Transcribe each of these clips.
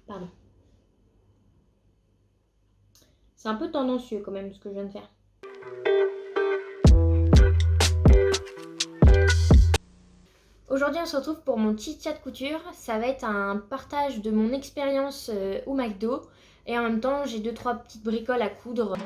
Pardon. C'est un peu tendancieux quand même ce que je viens de faire. Aujourd'hui, on se retrouve pour mon petit chat de couture. Ça va être un partage de mon expérience au McDo. Et en même temps, j'ai 2-3 petites bricoles à coudre.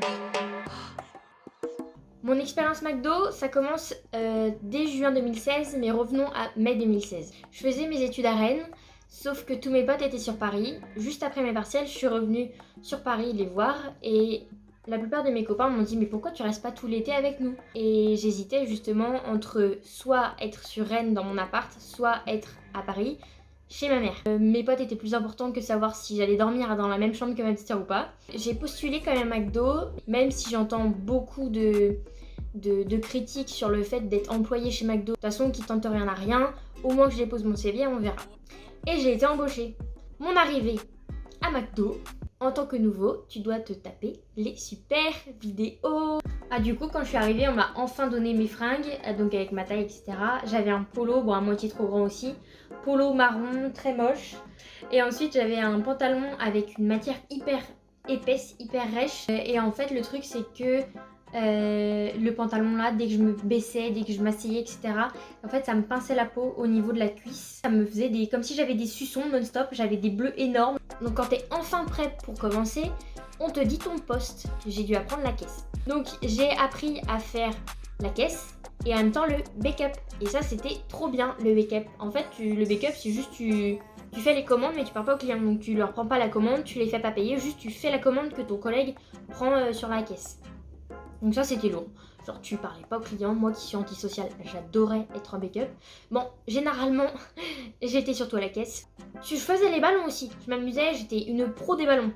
Mon expérience McDo, ça commence dès juin 2016, mais revenons à mai 2016. Je faisais mes études à Rennes, sauf que tous mes potes étaient sur Paris. Juste après mes partiels, je suis revenue sur Paris les voir et la plupart de mes copains m'ont dit « Mais pourquoi tu restes pas tout l'été avec nous ?» Et j'hésitais justement entre soit être sur Rennes dans mon appart, soit être à Paris chez ma mère. Mes potes étaient plus importants que savoir si j'allais dormir dans la même chambre que ma petite sœur ou pas. J'ai postulé quand même à McDo, même si j'entends beaucoup de critiques sur le fait d'être employée chez McDo. De toute façon, qui tente rien à rien, au moins que je dépose mon CV, on verra. Et j'ai été embauchée. Mon arrivée à McDo, en tant que nouveau, tu dois te taper les super vidéos. Ah, du coup, quand je suis arrivée, on m'a enfin donné mes fringues, donc avec ma taille, etc. J'avais un polo, bon, à moitié trop grand aussi, polo marron, très moche. Et ensuite, j'avais un pantalon avec une matière hyper épaisse, hyper rêche. Et en fait, le truc, c'est que le pantalon là, dès que je me baissais, dès que je m'asseyais, etc. En fait, ça me pinçait la peau au niveau de la cuisse. Ça me faisait comme si j'avais des suçons non-stop, j'avais des bleus énormes. Donc quand t'es enfin prête pour commencer, on te dit ton poste. J'ai dû apprendre la caisse. Donc j'ai appris à faire la caisse et en même temps le backup. Et ça, c'était trop bien, le backup. En fait, le backup, c'est juste tu fais les commandes mais tu parles pas au client. Donc tu leur prends pas la commande, tu les fais pas payer, juste tu fais la commande que ton collègue prend sur la caisse. Donc ça, c'était lourd. Genre, tu parlais pas aux clients. Moi qui suis antisociale, j'adorais être en backup. Bon, généralement, j'étais surtout à la caisse. Je faisais les ballons aussi. Je m'amusais, j'étais une pro des ballons.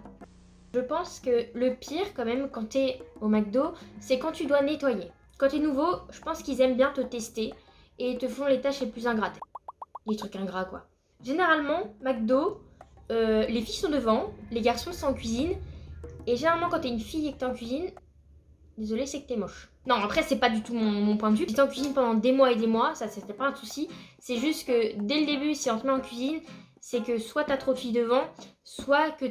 Je pense que le pire, quand même, quand t'es au McDo, c'est quand tu dois nettoyer. Quand t'es nouveau, je pense qu'ils aiment bien te tester et te font les tâches les plus ingrates. Les trucs ingrats, quoi. Généralement, McDo, les filles sont devant, les garçons sont en cuisine. Et généralement, quand t'es une fille et que t'es en cuisine, désolée, c'est que t'es moche. Non, après, c'est pas du tout mon point de vue. J'étais en cuisine pendant des mois et des mois, ça c'était pas un souci. C'est juste que dès le début, si on te met en cuisine, c'est que soit t'as trop de filles devant, soit que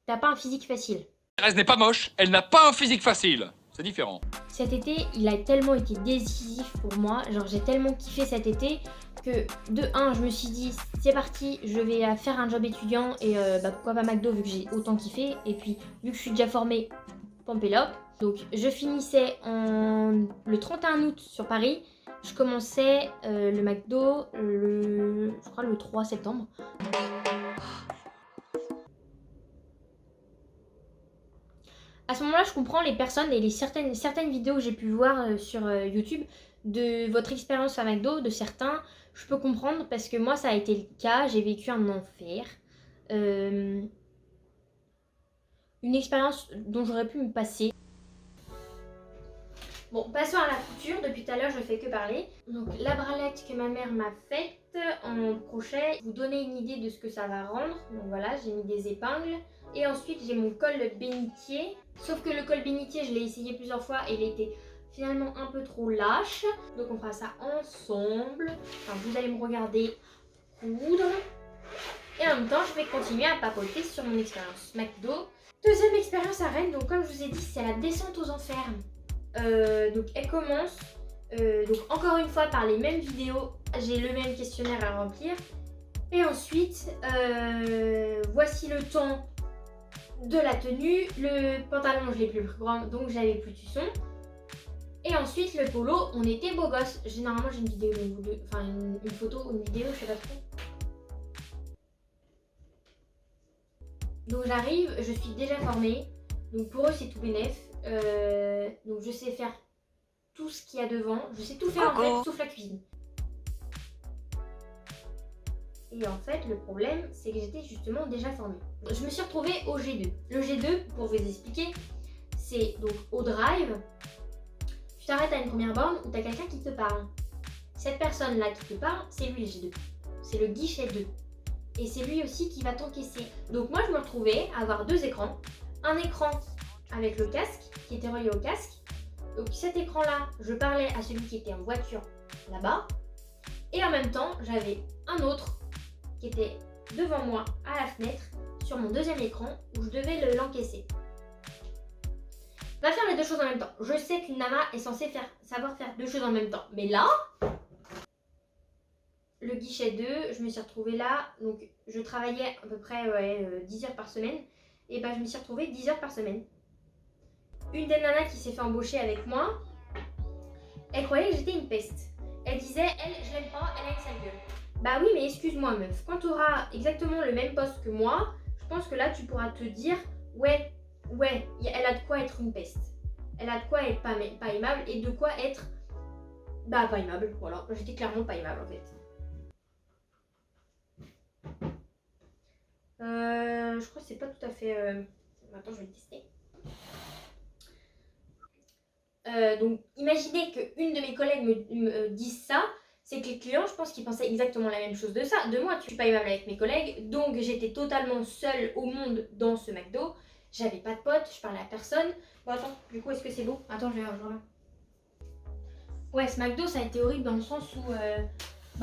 t'as pas un physique facile. Thérèse n'est pas moche, elle n'a pas un physique facile. C'est différent. Cet été, il a tellement été décisif pour moi. Genre, j'ai tellement kiffé cet été que de 1, je me suis dit, c'est parti, je vais faire un job étudiant et pourquoi pas McDo vu que j'ai autant kiffé. Et puis, vu que je suis déjà formée, Pompelope. Donc je finissais le 31 août sur Paris. Je commençais le McDo je crois le 3 septembre. À ce moment-là, je comprends les personnes et certaines vidéos que j'ai pu voir sur YouTube de votre expérience à McDo, de certains. Je peux comprendre parce que moi, ça a été le cas. J'ai vécu un enfer. Une expérience dont j'aurais pu me passer. Bon, passons à la couture. Depuis tout à l'heure, je fais que parler. Donc, la bralette que ma mère m'a faite en crochet. Vous donner une idée de ce que ça va rendre. Donc voilà, j'ai mis des épingles. Et ensuite, j'ai mon col bénitier. Sauf que le col bénitier, je l'ai essayé plusieurs fois et il était finalement un peu trop lâche. Donc, on fera ça ensemble. Enfin, vous allez me regarder coudre. Et en même temps, je vais continuer à papoter sur mon expérience McDo. Deuxième expérience à Rennes. Donc, comme je vous ai dit, c'est la descente aux enfers. Donc elle commence donc encore une fois par les mêmes vidéos, j'ai le même questionnaire à remplir et ensuite voici le temps de la tenue. Le pantalon je l'ai plus grand donc j'avais plus de suçon et ensuite le polo, on était beau gosse. Généralement j'ai une vidéo enfin une photo ou une vidéo, je sais pas trop. Donc j'arrive, je suis déjà formée, donc pour eux c'est tout bénef. Donc je sais faire tout ce qu'il y a devant, je sais tout faire en fait sauf la cuisine. Et en fait le problème c'est que j'étais justement déjà formée. Je me suis retrouvée au G2. Le G2 pour vous expliquer, c'est donc au drive, tu t'arrêtes à une première borne où tu as quelqu'un qui te parle. Cette personne là qui te parle, c'est lui le G2. C'est le guichet 2. Et c'est lui aussi qui va t'encaisser. Donc moi je me retrouvais à avoir deux écrans. Un écran avec le casque, qui était relié au casque. Donc cet écran-là, je parlais à celui qui était en voiture là-bas. Et en même temps, j'avais un autre qui était devant moi, à la fenêtre, sur mon deuxième écran, où je devais l'encaisser. Va faire les deux choses en même temps. Je sais qu'une nana est censée savoir faire deux choses en même temps. Mais là, le guichet 2, je me suis retrouvée là. Donc, je travaillais à peu près 10 heures par semaine. Et ben, je me suis retrouvée 10 heures par semaine. Une des nanas qui s'est fait embaucher avec moi, elle croyait que j'étais une peste. Elle disait, elle, je l'aime pas, elle a une sale gueule. Bah oui, mais excuse-moi meuf, quand tu auras exactement le même poste que moi, je pense que là, tu pourras te dire, ouais, elle a de quoi être une peste. Elle a de quoi être pas aimable et de quoi être, bah pas aimable, voilà. J'étais clairement pas aimable en fait. Je crois que c'est pas tout à fait... Attends, je vais le tester. Donc, imaginez qu'une de mes collègues me dise ça, c'est que les clients, je pense qu'ils pensaient exactement la même chose de moi. Je suis pas aimable avec mes collègues, donc j'étais totalement seule au monde dans ce McDo. J'avais pas de potes, je parlais à personne. Bon, attends, du coup, est-ce que c'est beau? Attends, je reviens. Ouais, ce McDo, ça a été horrible dans le sens où,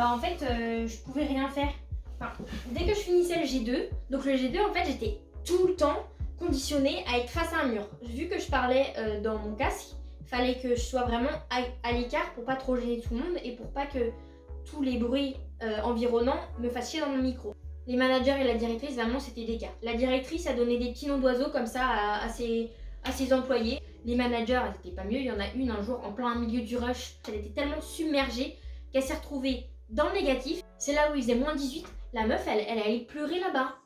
en fait, je pouvais rien faire. Enfin, dès que je finissais le G2, donc le G2, en fait, j'étais tout le temps conditionnée à être face à un mur. Vu que je parlais dans mon casque, fallait que je sois vraiment à l'écart pour pas trop gêner tout le monde et pour pas que tous les bruits environnants me fassent chier dans mon micro. Les managers et la directrice, vraiment, c'était des cas. La directrice a donné des petits noms d'oiseaux comme ça à ses employés. Les managers, elles étaient pas mieux. Il y en a une un jour en plein milieu du rush. Elle était tellement submergée qu'elle s'est retrouvée dans le négatif. C'est là où il faisait moins 18. La meuf, elle allait pleurer là-bas.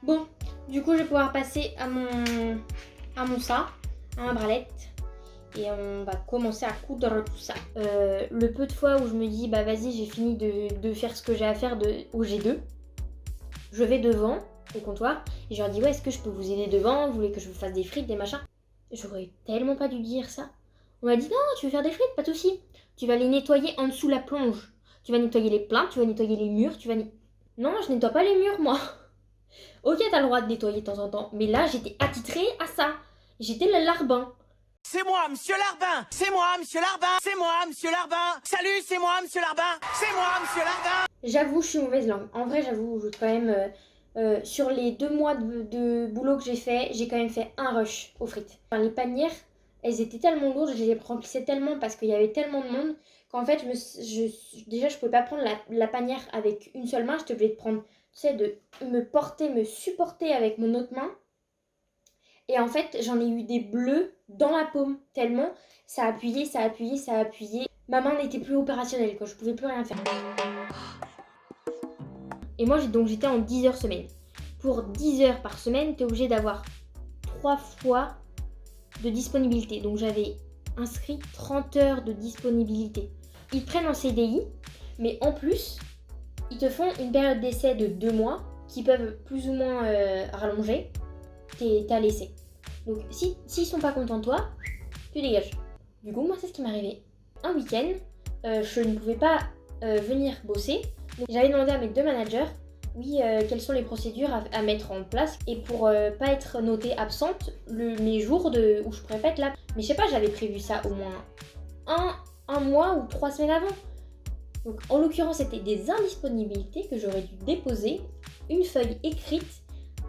Bon, du coup, je vais pouvoir passer à ma bralette. Et on va commencer à coudre tout ça. Le peu de fois où je me dis, bah vas-y, j'ai fini de faire ce que j'ai à faire au G2, je vais devant, au comptoir, et je leur dis, ouais, est-ce que je peux vous aider devant? Vous voulez que je vous fasse des frites, des machins? J'aurais tellement pas dû dire ça. On m'a dit, non, tu veux faire des frites, pas de soucis. Tu vas les nettoyer en dessous la plonge. Tu vas nettoyer les plaintes, tu vas nettoyer les murs, Non, je nettoie pas les murs, moi. Ok, t'as le droit de nettoyer de temps en temps, mais là, j'étais attitrée à ça. J'étais le larbin. C'est moi, Monsieur Larbin. C'est moi, Monsieur Larbin. C'est moi, Monsieur Larbin. Salut, c'est moi, Monsieur Larbin. C'est moi, Monsieur Larbin. J'avoue, je suis mauvaise langue. En vrai, j'avoue, quand même, sur les 2 mois de boulot que j'ai quand même fait un rush aux frites. Enfin, les panières, elles étaient tellement lourdes, je les remplissais tellement parce qu'il y avait tellement de monde qu'en fait, déjà, je pouvais pas prendre la panière avec une seule main. J'étais obligée de prendre, tu sais, de me supporter avec mon autre main. Et en fait, j'en ai eu des bleus dans la paume, tellement ça appuyait. Ma main n'était plus opérationnelle, quoi. Je pouvais plus rien faire. Et moi, j'étais en 10 heures semaine. Pour 10 heures par semaine, tu es obligé d'avoir 3 fois de disponibilité. Donc j'avais inscrit 30 heures de disponibilité. Ils te prennent en CDI, mais en plus, ils te font une période d'essai de 2 mois qui peuvent plus ou moins rallonger ta l'essai. Donc s'ils sont pas contents de toi, tu dégages. Du coup, moi, c'est ce qui m'est arrivé. Un week-end, je ne pouvais pas venir bosser. Donc, j'avais demandé à mes 2 managers, quelles sont les procédures à mettre en place. Et pour pas être notée absente, mes jours où je pourrais pas être là. Mais je sais pas, j'avais prévu ça au moins un mois ou 3 semaines avant. Donc en l'occurrence, c'était des indisponibilités que j'aurais dû déposer, une feuille écrite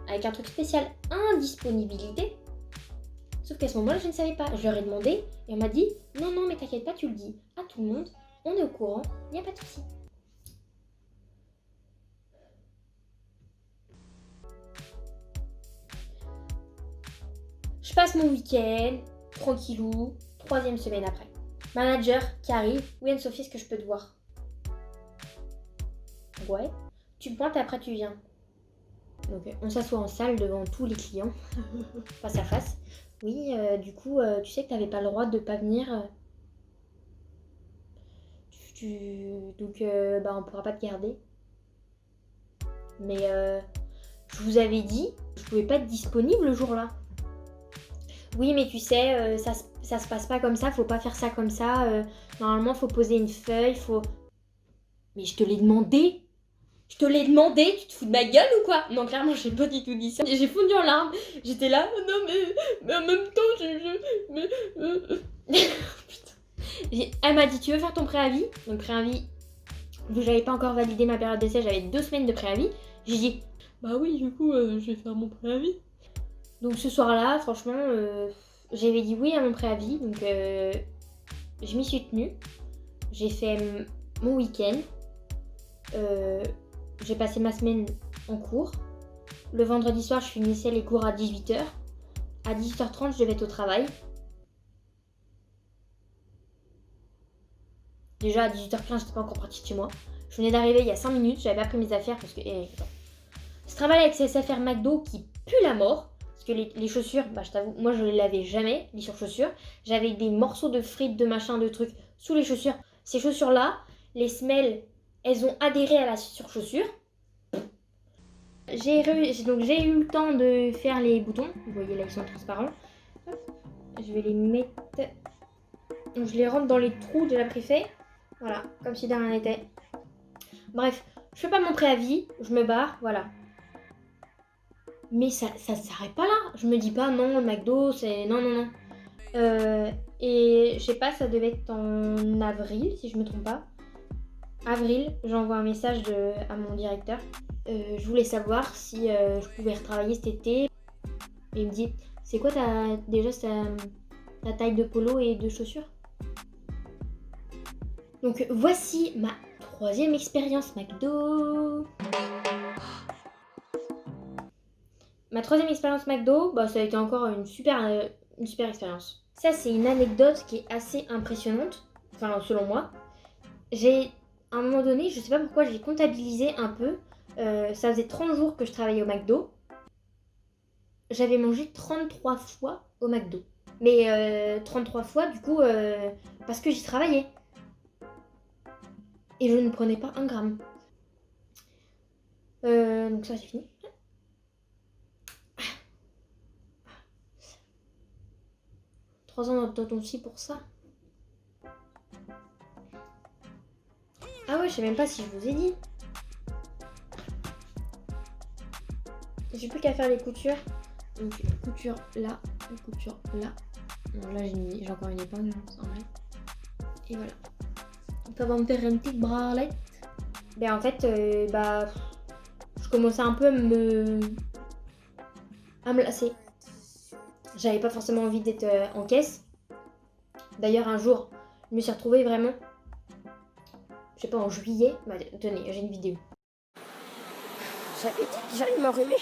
avec un truc spécial indisponibilité. Sauf qu'à ce moment-là, je ne savais pas. Je leur ai demandé et on m'a dit non, mais t'inquiète pas, tu le dis à tout le monde, on est au courant, il n'y a pas de souci. Je passe mon week-end, tranquillou, 3e semaine après. Manager qui arrive, oui Anne-Sophie, est-ce que je peux te voir? Ouais. Tu me pointes et après tu viens. Donc on s'assoit en salle devant tous les clients, face à face. Oui, du coup, tu sais que t'avais pas le droit de pas venir. Donc, on pourra pas te garder. Mais je vous avais dit, je pouvais pas être disponible le jour-là. Oui, mais tu sais, ça se passe pas comme ça, faut pas faire ça comme ça. Normalement, faut poser une feuille, Mais je te l'ai demandé. Tu te fous de ma gueule ou quoi? Non, clairement, j'ai pas du tout dit ça. J'ai fondu en larmes. J'étais là, non, mais en même temps, Putain. Elle m'a dit, tu veux faire ton préavis? Donc, préavis, vu que j'avais pas encore validé ma période d'essai, j'avais 2 semaines de préavis. J'ai dit, Bah oui, du coup, je vais faire mon préavis. Donc ce soir-là, franchement, j'avais dit oui à mon préavis, donc je m'y suis tenue. J'ai fait mon week-end. J'ai passé ma semaine en cours. Le vendredi soir, je finissais les cours à 18h. À 18h30, je devais être au travail. Déjà à 18h15, j'étais pas encore partie de chez moi. Je venais d'arriver il y a 5 minutes, j'avais pas pris mes affaires parce que... attends. Je travaille avec ces SFR McDo qui puent la mort. Parce que les chaussures, bah je t'avoue, moi je les lavais jamais, les surchaussures. J'avais des morceaux de frites, de machin, de trucs sous les chaussures. Ces chaussures-là, les semelles, elles ont adhéré à la surchaussure. Donc j'ai eu le temps de faire les boutons. Vous voyez là, ils sont transparents. Hop. Je vais les mettre... Donc je les rentre dans les trous déjà préfaits. Voilà, comme si de rien n'était. Bref, je fais pas mon préavis, je me barre, voilà. Mais ça s'arrête pas là. Je me dis pas non, le McDo, c'est... Non, non, non. Et je sais pas, ça devait être en avril, si je me trompe pas. Avril, j'envoie un message à mon directeur. Je voulais savoir si je pouvais retravailler cet été. Et il me dit, c'est quoi ta taille de polo et de chaussures? Donc voici ma 3e expérience McDo. Ma 3e expérience McDo, bah, ça a été encore une super expérience. Ça, c'est une anecdote qui est assez impressionnante, enfin selon moi. À un moment donné, je sais pas pourquoi, j'ai comptabilisé un peu. Ça faisait 30 jours que je travaillais au McDo. J'avais mangé 33 fois au McDo. Mais 33 fois, du coup, parce que j'y travaillais. Et je ne prenais pas un gramme. Donc ça, c'est fini. 3 ans d'orthodontie pour ça. Ah ouais, je sais même pas si je vous ai dit. J'ai plus qu'à faire les coutures. Donc couture là, couture là. Bon, là j'ai encore une épingle, en vrai. Et voilà. Ça va me faire une petite bralette. Ben en fait, je commençais un peu à me lasser. J'avais pas forcément envie d'être en caisse. D'ailleurs, un jour, je me suis retrouvée vraiment, je sais pas, en juillet. Bah, tenez, j'ai une vidéo. J'avais dit que j'allais m'enrhumer.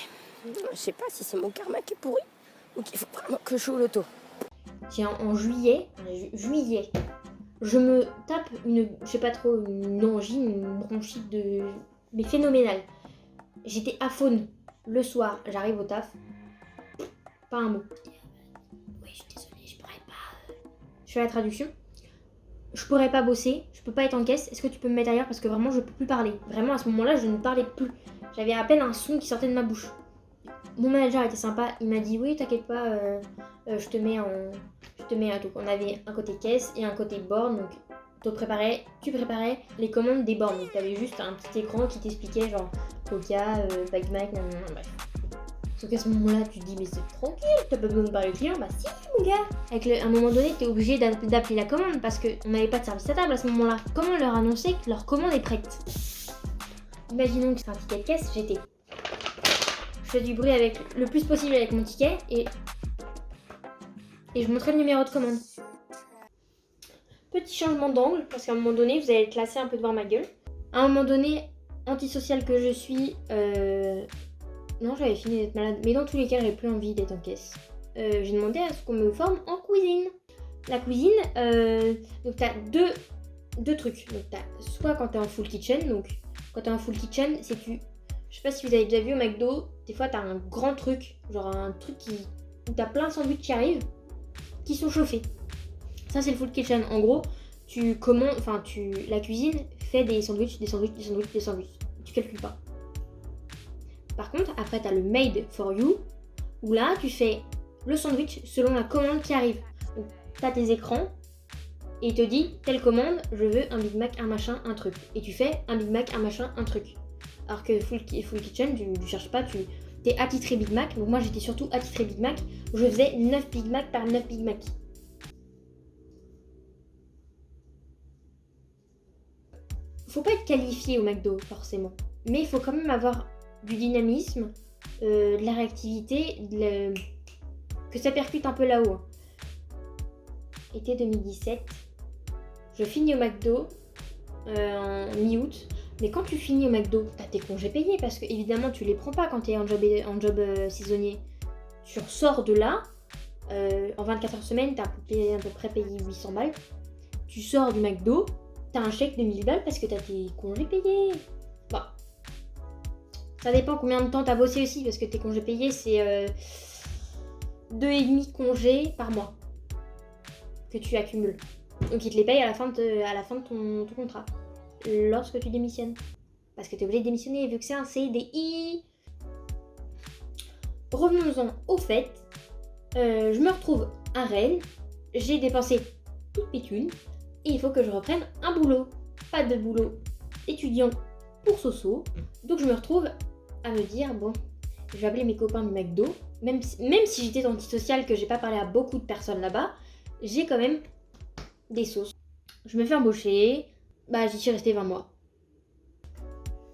Je sais pas si c'est mon karma qui est pourri ou qu'il faut vraiment que je joue au loto. Tiens, en juillet, je me tape je sais pas trop, une angine, une bronchite mais phénoménale. J'étais aphone le soir, j'arrive au taf, pas un mot. Oui, je suis désolée, je pourrais pas. Je fais la traduction. Je pourrais pas bosser, je peux pas être en caisse. Est-ce que tu peux me mettre ailleurs parce que vraiment je peux plus parler. Vraiment à ce moment-là, je ne parlais plus. J'avais à peine un son qui sortait de ma bouche. Mon manager était sympa, il m'a dit oui, t'inquiète pas, je te mets donc on avait un côté caisse et un côté borne, donc tu préparais les commandes des bornes. Donc t'avais juste un petit écran qui t'expliquait genre Coca, Big Mac, bref. Sauf qu'à ce moment-là, tu te dis mais c'est tranquille, t'as pas besoin de parler au client. Bah si mon gars. À un moment donné, t'es obligé d'appeler la commande parce qu'on n'avait pas de service à table à ce moment-là. Comment leur annoncer que leur commande est prête? Imaginons que c'est un ticket de caisse, je fais du bruit le plus possible avec mon ticket et je montrais le numéro de commande. Petit changement d'angle, parce qu'à un moment donné, vous allez être lassé un peu de voir ma gueule. À un moment donné, antisociale que je suis, non, j'avais fini d'être malade, mais dans tous les cas, j'avais plus envie d'être en caisse. J'ai demandé à ce qu'on me forme en cuisine. La cuisine, donc t'as deux trucs. Donc t'as soit quand t'es en full kitchen, donc quand t'es en full kitchen, c'est je sais pas si vous avez déjà vu au McDo, des fois t'as un grand truc, genre un truc où t'as plein de sandwichs qui arrivent, qui sont chauffés. Ça c'est le full kitchen. En gros, la cuisine fait des sandwichs. Tu calcules pas. Par contre, après t'as le made for you, où là tu fais le sandwich selon la commande qui arrive. Donc t'as tes écrans, et il te dit, telle commande, je veux un Big Mac, un machin, un truc. Et tu fais un Big Mac, un machin, un truc. Alors que full kitchen, tu cherches pas, t'es attitré Big Mac. Donc moi j'étais surtout attitré Big Mac. Je faisais 9 Big Mac par 9 Big Mac. Faut pas être qualifié au McDo forcément. Mais il faut quand même avoir du dynamisme, de la réactivité, que ça percute un peu là-haut. Été 2017, je finis au McDo en mi-août. Mais quand tu finis au McDo, t'as tes congés payés parce que évidemment tu les prends pas quand t'es en job saisonnier. Tu ressors de là, en 24 heures semaine, t'as à peu près payé 800 balles. Tu sors du McDo, t'as un chèque de 1000 balles parce que t'as tes congés payés. Bon. Ça dépend combien de temps t'as bossé aussi parce que tes congés payés c'est 2,5 congés par mois que tu accumules. Donc ils te les payent à la fin de ton contrat. Lorsque tu démissionnes. Parce que tu es obligé de démissionner vu que c'est un CDI. Revenons-en au fait. Je me retrouve à Rennes. J'ai dépensé toutes mes thunes. Et il faut que je reprenne un boulot. Pas de boulot étudiant pour Soso. Donc je me retrouve à me dire, bon, je vais appeler mes copains du McDo. Même si j'étais antisociale, que j'ai pas parlé à beaucoup de personnes là-bas, j'ai quand même des sauces. Je me fais embaucher. Bah, j'y suis restée 20 mois.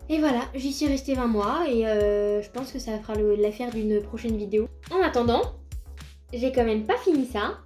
Et voilà, j'y suis restée 20 mois et je pense que ça fera l'affaire d'une prochaine vidéo. En attendant, j'ai quand même pas fini ça.